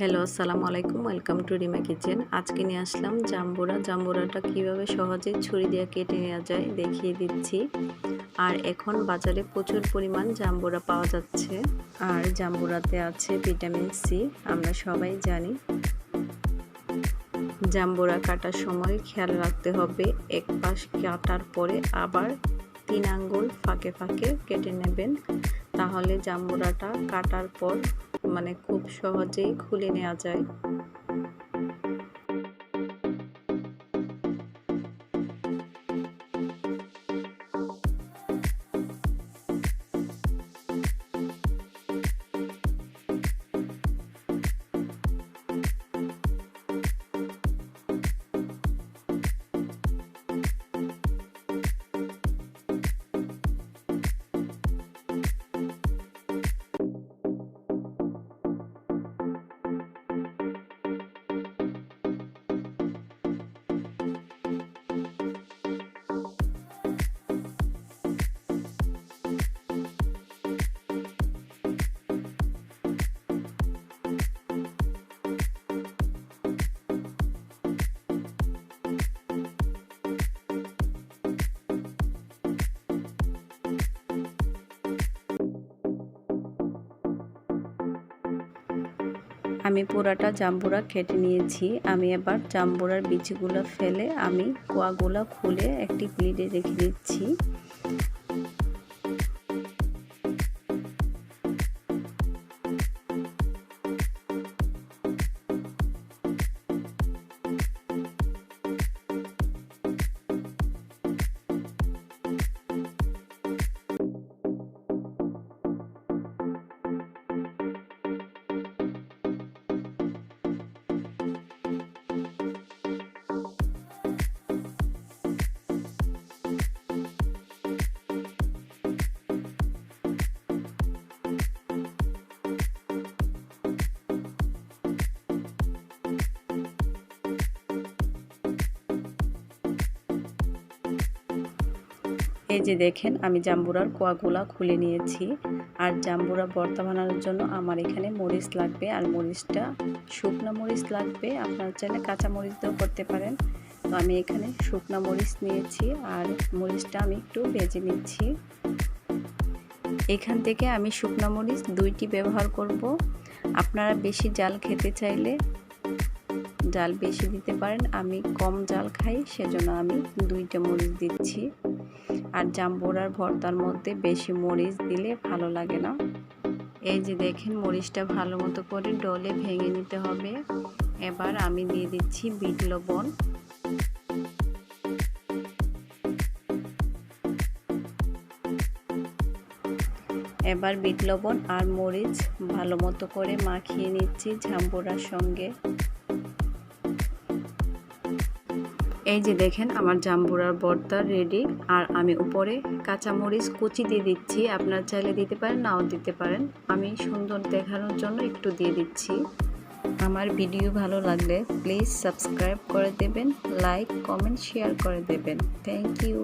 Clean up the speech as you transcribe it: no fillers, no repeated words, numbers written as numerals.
Hello, আসসালামু আলাইকুম। Welcome to Rima kitchen. আজকে নিয়ে আসলাম জাম্বুরা। জাম্বুরাটা কিভাবে সহজে ছুরি দিয়ে কেটে নেওয়া যায় দেখিয়ে দিচ্ছি। আর এখন বাজারে প্রচুর পরিমাণ জাম্বুরা পাওয়া যাচ্ছে। আর জাম্বুরাতে আছে ভিটামিন সি, আমরা সবাই জানি। জাম্বুরা কাটার সময় খেয়াল রাখতে হবে, এক পাশ কাটার পরে আবার 3 আঙ্গুল ফাঁকে ফাঁকে কেটে নেবেন। তাহলে জাম্বুরাটা কাটার পর খুব সহজেই খুলে নেওয়া যায়। আমি পুরাটা জাম্বুরা কেটে নিয়েছি। আমি এবার জাম্বুরার বীজগুলো ফেলে আমি কোয়াগুলো খুলে একটি প্লেটে রেখে দিচ্ছি। এই যে দেখেন, আমি জাম্বুরার কোয়াগুলা খুলে নিয়েছি। আর জাম্বুরা ভর্তা বানানোর জন্য আমার এখানে মরিচ লাগবে, আর মরিচটা শুকনো মরিচ লাগবে। আপনারা চাইলে কাঁচা মরিচ দিয়েও করতে পারেন। তো আমি এখানে শুকনো মরিচ নিয়েছি, আর মরিচটা আমি একটু ভেজে নিচ্ছি। এখান থেকে আমি শুকনো মরিচ 2টি ব্যবহার করব। আপনারা বেশি জাল খেতে চাইলে জাল বেশি দিতে পারেন। আমি কম জাল খাই, সেজন্য আমি 2টা মরিচ দিচ্ছি। আর জাম্বুরার ভর্তার মধ্যে বেশি মরিচ দিলে ভালো লাগে না। এই যে দেখেন, মরিচটা ভালো মতো করে ডলে ভেঙে নিতে হবে। এবার আমি দিয়ে দিচ্ছি বিট লবণ। এবার বিট লবণ আর মরিচ ভালো মতো করে মাখিয়ে নিচ্ছি জাম্বুরার সঙ্গে। এই যে দেখেন, আমার জাম্বুরার ভর্তা রেডি। আর আমি উপরে কাঁচামরিচ কুচি দিয়ে দিচ্ছি। আপনারা চাইলে দিতে পারেন, নাও দিতে পারেন। আমি সুন্দর দেখানোর জন্য একটু দিয়ে দিচ্ছি। আমার ভিডিও ভালো লাগলে প্লিজ সাবস্ক্রাইব করে দেবেন, লাইক কমেন্ট শেয়ার করে দেবেন। Thank you.